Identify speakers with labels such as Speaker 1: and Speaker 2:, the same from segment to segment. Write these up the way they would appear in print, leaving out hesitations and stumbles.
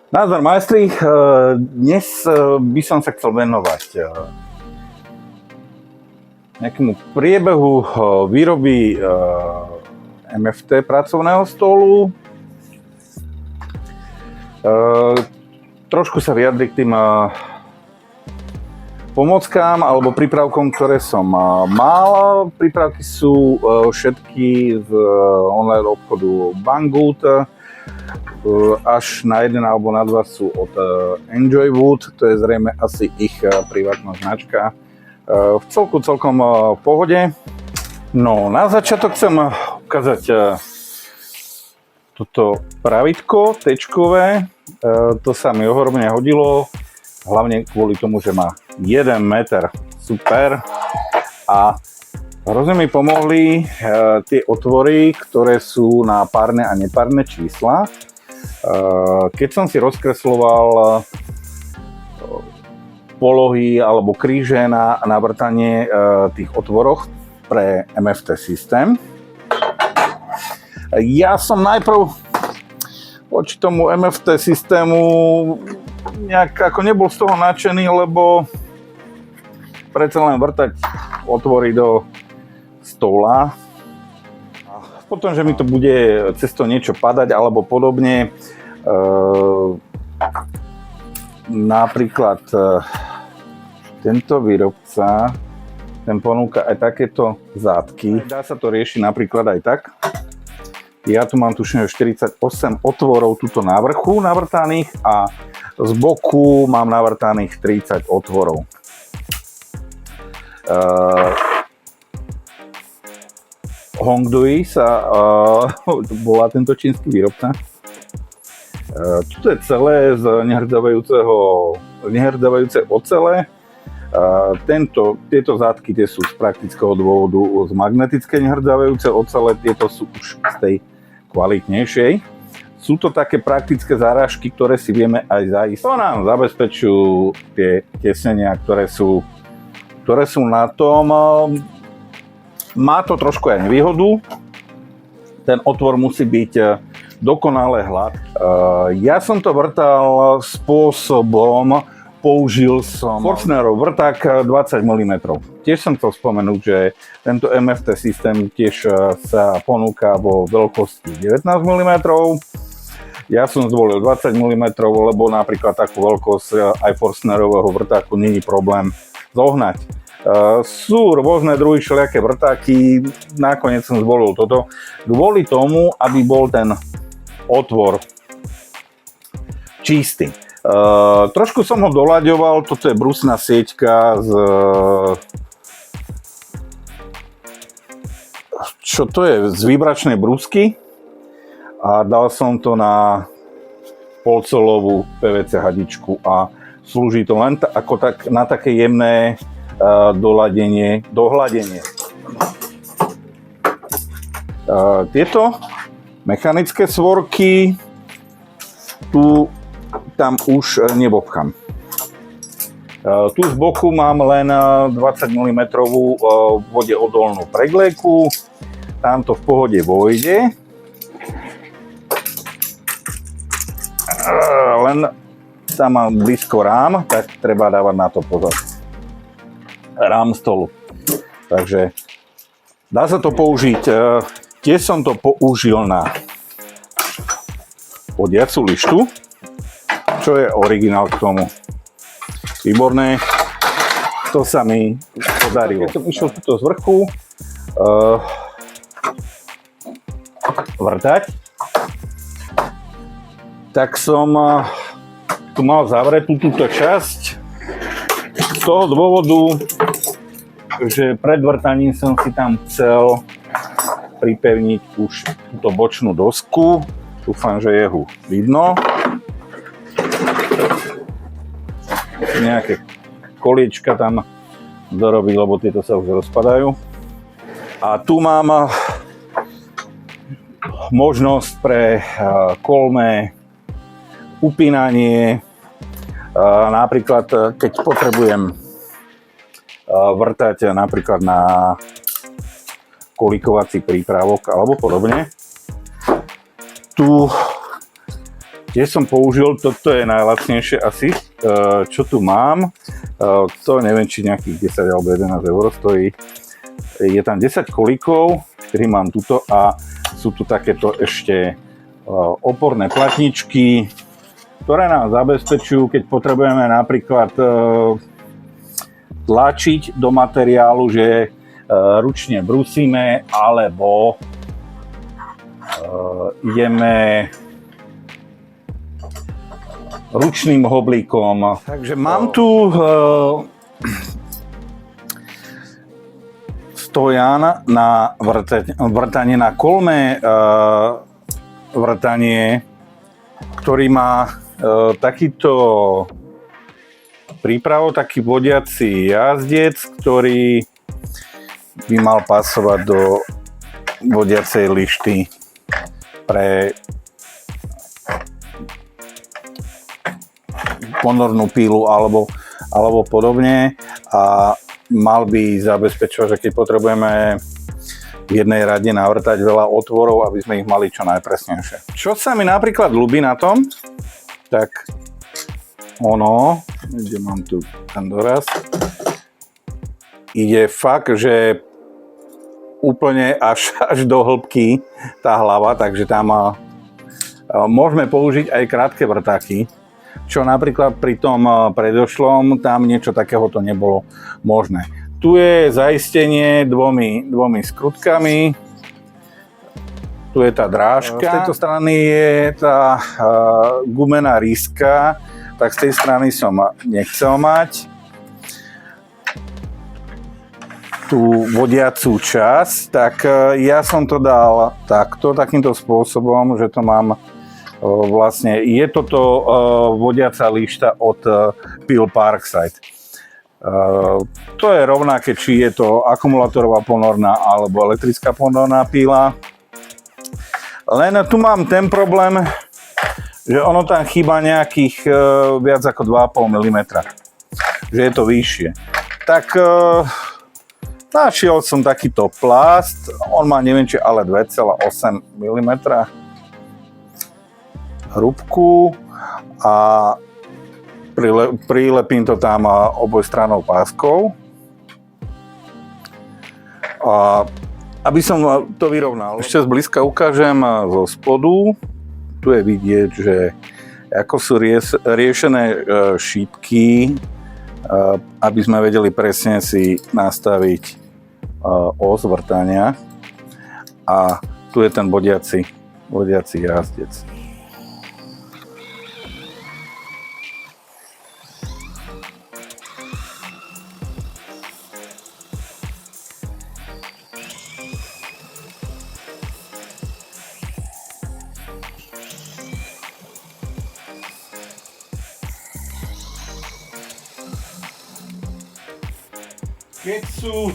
Speaker 1: Nazdar majstri, dnes by som sa chcel venovať nejakému priebehu výroby MFT pracovného stolu. Trošku sa vyjadriť k tým pomockám alebo prípravkom, ktoré som mal. Prípravky sú všetky z online obchodu Banggood. Až na jeden alebo na dva sú od Enjoy Wood, to je zrejme asi ich privátna značka. V celkom v pohode. No, na začiatok chcem ukázať toto pravítko tečkové. To sa mi ohromne hodilo, hlavne kvôli tomu, že má 1 meter. Super. A hrozne mi pomohli tie otvory, ktoré sú na párne a nepárne čísla. Keď som si rozkresloval polohy alebo kríže na vrtanie tých otvoroch pre MFT systém, ja som najprv voči tomu MFT systému nejak ako nebol z toho nadšený, lebo predsa len vrtať otvory do stola. Potom, že mi to bude cez to niečo padať alebo podobne. Napríklad tento výrobca, ten ponúka aj takéto zátky. Dá sa to riešiť napríklad aj tak. Ja tu mám tuším 48 otvorov tuto na vrchu navrtaných a z boku mám navrtaných 30 otvorov. Hongdui sa volá tento čínsky výrobca. Toto je celé z nehrdzavajúcej ocele. Tieto zátky tie sú z praktického dôvodu z magnetické nehrdzavajúce ocele, tieto sú už z tej kvalitnejšej. Sú to také praktické zárážky, ktoré si vieme aj zaísť. To nám zabezpečujú tie tesnenia, ktoré sú na tom. Má to trošku aj nevýhodu. Ten otvor musí byť dokonale hladký. Ja som to vrtal spôsobom, použil som Forstnerov vrták 20 mm. Tiež som chcel spomenúť, že tento MFT systém tiež sa ponúka vo veľkosti 19 mm. Ja som zvolil 20 mm, lebo napríklad takú veľkosť aj Forstnerového vrtáku nie je problém zohnať. Sú rôzne druhy všelijaké vrtáky, nakoniec som zvolil toto kvôli tomu, aby bol ten otvor čistý. Trošku som ho doľaďoval, toto je brusná sieťka z... Čo to je? Z vibračnej brusky a dal som to na polcelovú PVC hadičku a slúži to len na také jemné dohladenie. Tieto mechanické svorky tam už nebobchám. Tu z boku mám len 20 mm vodeodolnú pregléku. Tam to v pohode vojde. Len tam mám blízko rám, tak treba dávať na to pozor. Rám stolu. Takže dá sa to použiť. Tiež som to použil na hodiacu lištu, čo je originál k tomu. Výborné. To sa mi podarilo. Keď som išiel tuto z vrchu vrtať, tak som tu mal zavretú túto časť. Z toho dôvodu, že pred vrtaním som si tam chcel pripevniť už túto bočnú dosku. Dúfam, že je ho vidno. Nejaké koliečka tam dorobiť, lebo tieto sa už rozpadajú. A tu mám možnosť pre kolmé upínanie. Napríklad, keď potrebujem vrtať napríklad na kolíkovací prípravok alebo podobne. Tu Tiež som použil, toto je najlacnejšie asi, čo tu mám. To neviem, či nejakých 10 alebo 11 eur stojí. Je tam 10 kolíkov, ktorý mám tuto a sú tu takéto ešte oporné platničky, ktoré nám zabezpečujú, keď potrebujeme napríklad tlačiť do materiálu, že ručne brusíme, alebo ideme ručným hoblíkom. Takže mám tu stojan na vrtanie, na kolmé vrtanie, ktorý má takýto prípravou, taký vodiaci jazdec, ktorý by mal pasovať do vodiacej lišty pre ponornú pílu alebo podobne a mal by zabezpečovať, že keď potrebujeme v jednej rade navrtať veľa otvorov, aby sme ich mali čo najpresnejšie. Čo sa mi napríklad ľúbi na tom, tak kde mám tu ten doraz, ide fakt, že úplne až do hĺbky tá hlava, takže tam môžeme použiť aj krátke vrtáky, čo napríklad pri tom predošlom tam niečo takéhoto nebolo možné. Tu je zaistenie dvomi skrutkami, tu je tá drážka, z tejto strany je tá gumená ríska, tak z tej strany som nechcel mať tú vodiacú časť, tak ja som to dal takýmto spôsobom, že to mám vlastne, je toto vodiaca lišta od Peel Parkside. To je rovnaké, či je to akumulátorová ponorná alebo elektrická ponorná píla. Len tu mám ten problém, že ono tam chýba nejakých viac ako 2,5 mm. Že je to vyššie. Tak našiel som takýto plast, on má neviem či ale 2,8 mm hrúbku a prilepím to tam obojstrannou páskou. A aby som to vyrovnal, ešte zblízka ukážem zo spodu. Tu je vidieť, že ako sú riešené šípky, aby sme vedeli presne si nastaviť os vrtania. A tu je ten vodiaci jazdec. Keď sú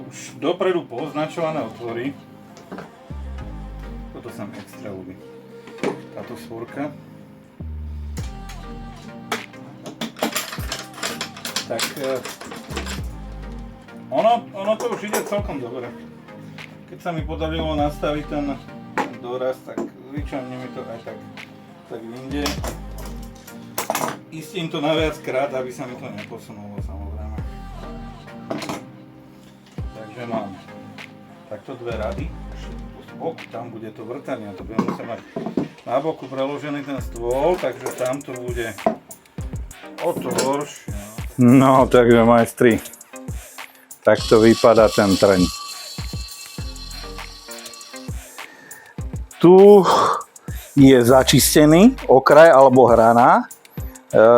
Speaker 1: už dopredu poznačované otvory, toto sa mi extra ľúbi, táto svorka, tak ono to už ide celkom dobre. Keď sa mi podarilo nastaviť ten doraz, tak zvyčajne mi to aj tak vyjde. Istím to na viac krát, aby sa mi to neposunulo, samozrejme. Takže mám takto dve rady, z boku, tam bude to vrtanie, to budem musieť mať na boku preložený ten stôl, takže tam to bude o to horšie. No, takže majstri, takto vypadá ten trň. Tu je začistený okraj alebo hrana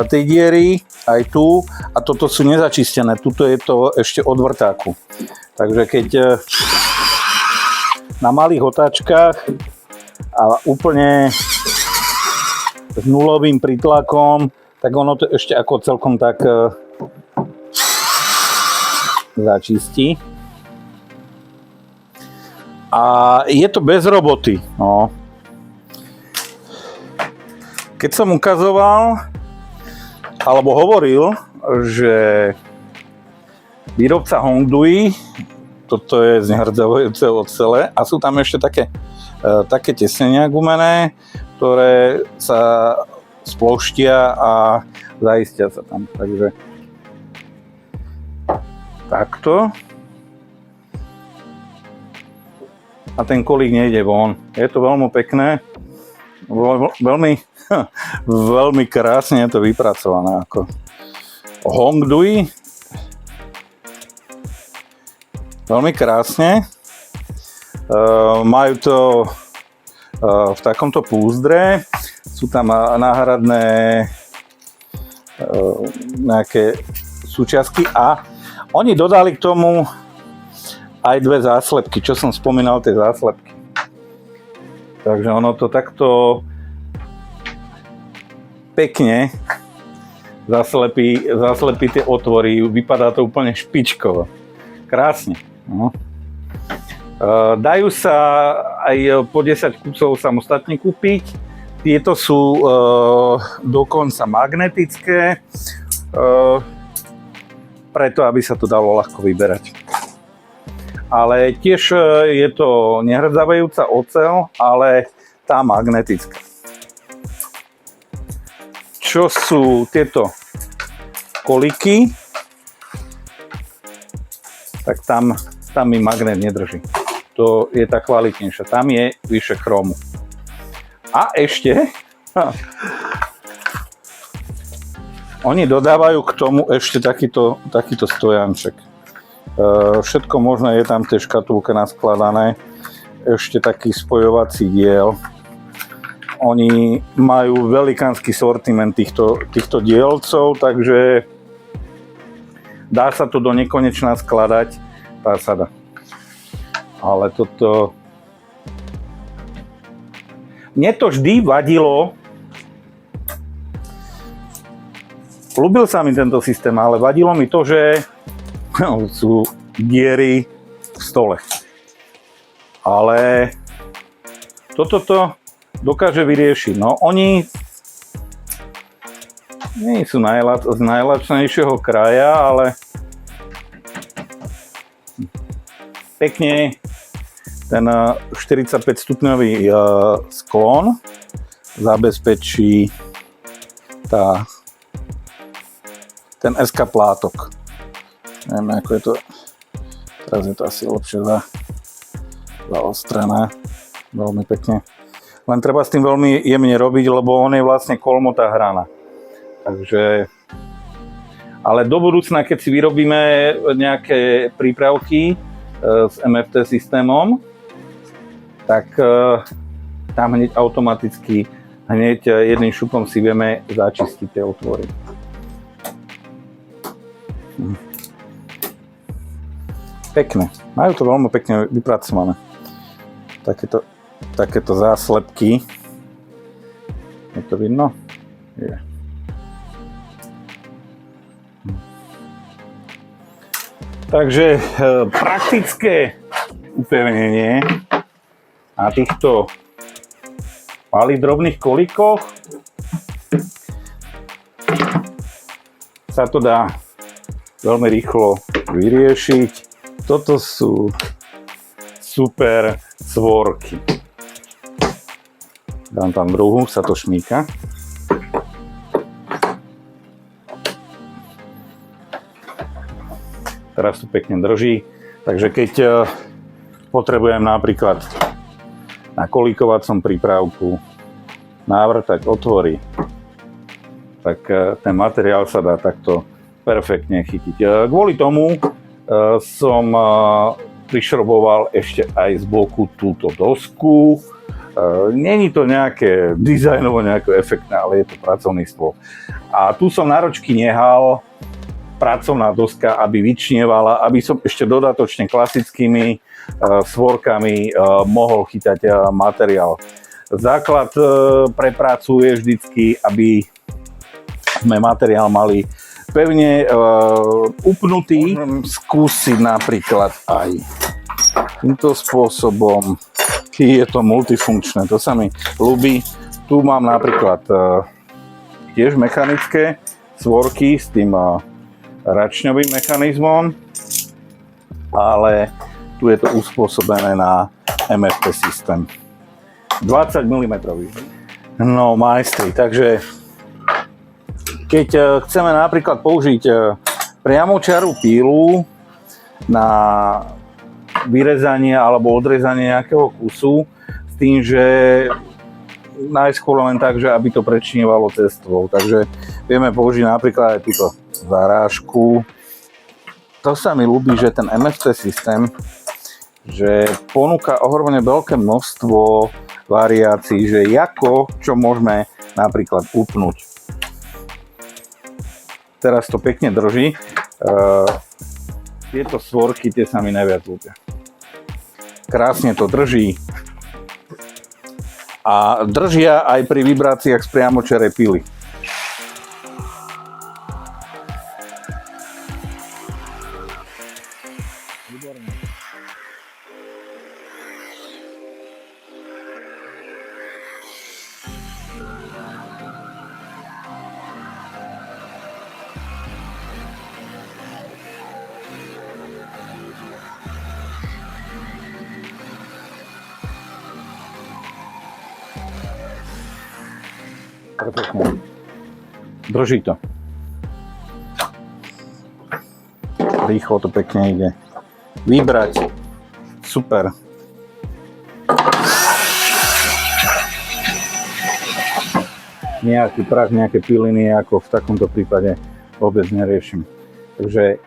Speaker 1: tej diery, aj tu, a toto sú nezačistené, tuto je to ešte od vrtáku. Takže keď na malých otáčkach a úplne s nulovým prítlakom, tak ono to ešte ako celkom tak začistí. A je to bez roboty. No. Keď som ukazoval, alebo hovoril, že výrobca Hongdui, toto je z nehrdzavujúceho ocele a sú tam ešte také také tesnenia gumené, ktoré sa sploštia a zaistia sa tam. Takže takto. A ten kolík nejde von. Je to veľmi pekné. Veľmi krásne je to vypracované. Ako Hongdui. Veľmi krásne. Majú to v takomto púzdre. Sú tam náhradné nejaké súčiastky a oni dodali k tomu aj 2 záslepky, čo som spomínal, tie záslepky. Takže ono to takto pekne zaslepí tie otvory, vypadá to úplne špičkovo. Krásne. No. Dajú sa aj po 10 kusov samostatne kúpiť. Tieto sú dokonca magnetické, preto aby sa to dalo ľahko vyberať. Ale tiež je to nehrdzavejúca oceľ, ale tá magnetická. Čo sú tieto kolíky, tak tam mi magnet nedrží. To je tá kvalitnejšia, tam je vyššie chromu. A ešte oni dodávajú k tomu ešte takýto stojanček. Všetko možné je tam v tej škatulke naskladané. Ešte taký spojovací diel. Oni majú velikánsky sortiment týchto dielcov, takže dá sa to do nekonečna skladať. Tá sa dá. Ale toto... Mne to vždy vadilo. Ľúbil sa mi tento systém, ale vadilo mi to, že sú diery v stole. Ale toto dokáže vyriešiť. No oni nie sú z najlacnejšieho kraja, ale pekne ten 45 stupňový sklon zabezpečí ten SK plátok. Neviem, ako je to, teraz je to asi lepšie zaostrené, veľmi pekne. Len treba s tým veľmi jemne robiť, lebo on je vlastne kolmotá hrana. Takže, ale do budúcna, keď si vyrobíme nejaké prípravky s MFT systémom, tak tam hneď automaticky, jedným šupom si vieme začistiť tie otvory. Pekné. Majú to veľmi pekne vypracované. Takéto záslepky. Je to vidno? Je. Takže praktické upevnenie na týchto malých drobných kolíkoch sa to dá veľmi rýchlo vyriešiť. Toto sú super svorky. Dám tam druhú, sa to šmíka. Teraz to pekne drží. Takže keď potrebujem napríklad na kolíkovacom prípravku návrtať otvory, tak ten materiál sa dá takto perfektne chytiť. Kvôli tomu som prišroboval ešte aj z boku túto dosku. Není to nejaké dizajnovo nejako efektné, ale je to pracovný stôl. A tu som na ročky nehal pracovná doska, aby vyčnievala, aby som ešte dodatočne klasickými svorkami mohol chytať materiál. Základ pre prácu je vždycky, aby sme materiál mali pevne upnutý. Skúsiť napríklad aj týmto spôsobom. Je to multifunkčné, to sa mi ľúbi. Tu mám napríklad tiež mechanické svorky s tým račňovým mechanizmom, ale tu je to uspôsobené na MFT systém. 20 mm. No majstri, takže keď chceme napríklad použiť priamočiarú pílu na vyrezanie alebo odrezanie nejakého kusu s tým, že najskôr len tak, že aby to prečnievalo cestvou. Takže vieme použiť napríklad aj túto zarážku. To sa mi ľúbi, že ten MFT systém, že ponúka ohromne veľké množstvo variácií, že ako, čo môžeme napríklad upnúť. Teraz to pekne drží. Tieto svorky, tie sa mi najviac ľúbia. Krásne to drží. A držia aj pri vibráciách z priamočiarej pily. Perfektne. Drží to. Rýchlo to pekne ide. Vybrať. Super. Nejaký prach, nejaké piliny, ako v takomto prípade vôbec neriešim. Takže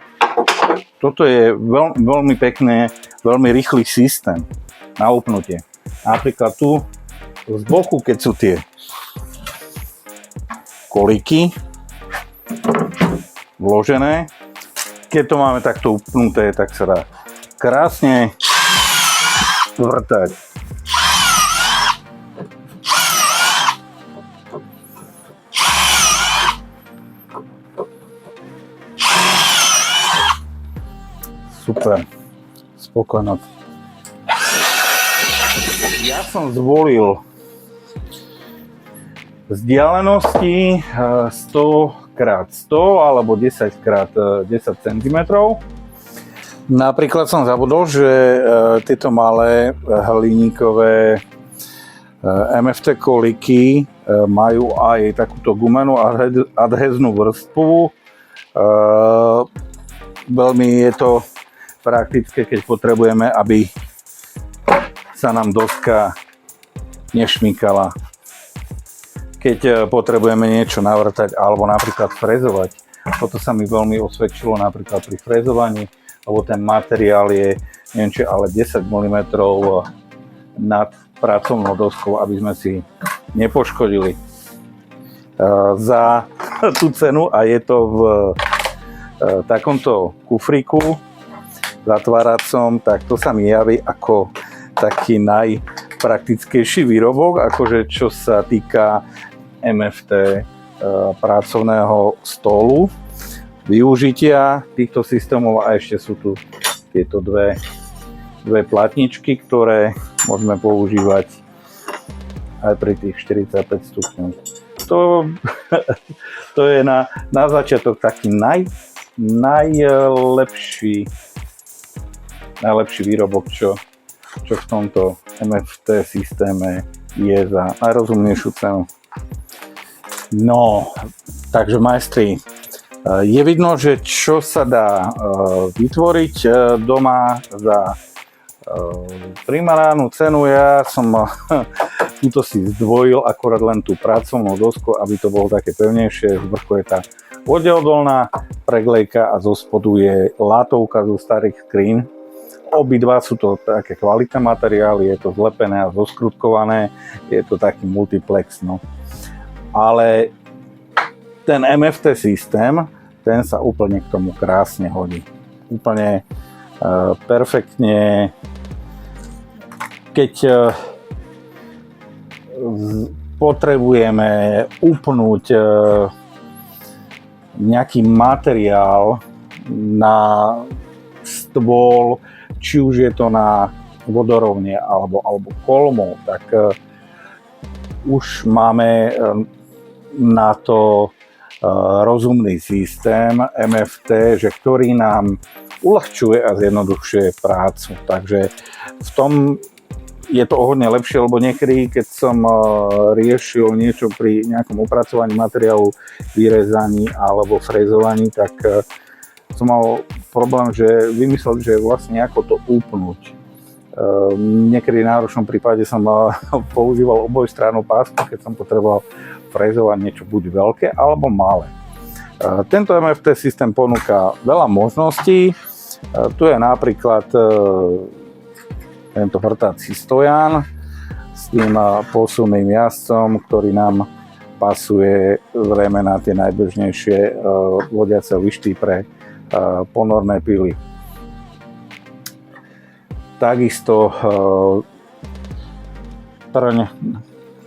Speaker 1: toto je veľmi pekné, veľmi rýchly systém na upnutie. Napríklad tu z boku, keď sú tie kolíky vložené. Keď to máme takto upnuté, tak sa dá krásne vrtať. Super. Spokojnosť. Ja som zvolil vzdialenosti 100x100 alebo 10x10 cm. Napríklad som zabudol, že tieto malé hliníkové MFT kolíky majú aj takúto gumenú adheznú vrstvu. Veľmi je to praktické, keď potrebujeme, aby sa nám doska nešmykala. Keď potrebujeme niečo navrtať alebo napríklad frezovať. Toto sa mi veľmi osvedčilo napríklad pri frezovaní, lebo ten materiál je, neviem či, ale 10 mm nad pracovnou doskou, aby sme si nepoškodili. Za tú cenu, a je to v takomto kufríku zatváracom, tak to sa mi javí ako taký najpraktickejší výrobok, akože čo sa týka MFT pracovného stolu, využitia týchto systémov. A ešte sú tu tieto dve platničky, ktoré môžeme používať aj pri tých 45 stupňov. To je na začiatok taký najlepší výrobok, čo v tomto MFT systéme je za najrozumnejšiu cenu. No, takže majstri, je vidno, že čo sa dá vytvoriť doma za primárnu cenu. Ja som túto si zdvojil akorát len tú pracovnú dosku, aby to bolo také pevnejšie. Z vrchu je tá vodeodolná preglejka a zo spodu je látovka zo starých skrín. Obidva sú to také kvalitné materiály, je to zlepené a zoskrutkované, je to taký multiplex, no. Ale ten MFT systém, ten sa úplne k tomu krásne hodí. Úplne perfektne. Keď potrebujeme upnúť nejaký materiál na stôl, či už je to na vodorovne alebo kolmo, tak už máme na to rozumný systém MFT, že ktorý nám uľahčuje a zjednodušuje prácu. Takže v je to o hodne lepšie, lebo niekedy, keď som riešil niečo pri nejakom opracovaní materiálu, vyrezaní alebo frezovaní, tak som mal problém, že vymyslel, že vlastne ako to upnúť. Niekedy v náročnom prípade som používal obojstrannú pásku, keď som potreboval frezovať niečo buď veľké alebo malé. Tento MFT systém ponúka veľa možností. Tu je napríklad tento vrtací stojan s tým posunným jazdcom, ktorý nám pasuje zrejme na tie najbežnejšie vodiace lišty pre ponorné pily. Takisto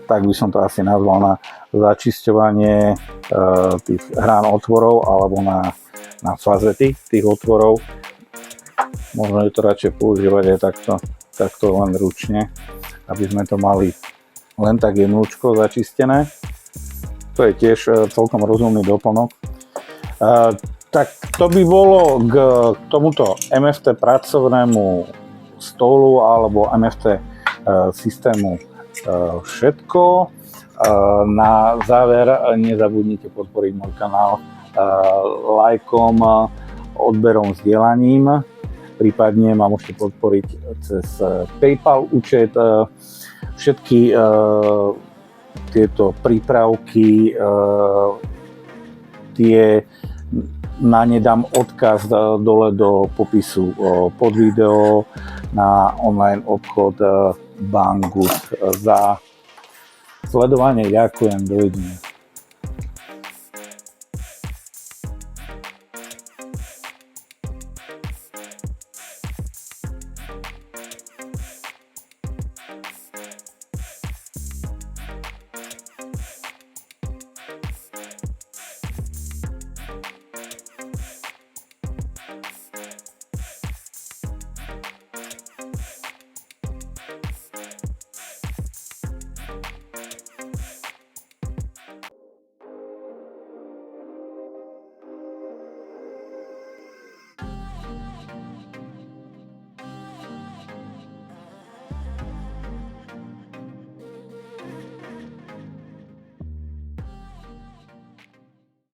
Speaker 1: tak by som to asi nazval, na začisťovanie tých hrán otvorov alebo na fazety tých otvorov. Možno je to radšej používať aj takto len ručne, aby sme to mali len tak jednoducho začistené. To je tiež celkom rozumný doplnok. Tak to by bolo k tomuto MFT pracovnému stolu alebo MFT systému všetko. Na záver nezabudnite podporiť môj kanál lajkom, odberom, zdieľaním. Prípadne ma môžete podporiť cez PayPal účet. Všetky tieto prípravky, na ne dám odkaz dole do popisu pod video na online obchod Banggood. Za sledovanie ďakujem, dovidenia.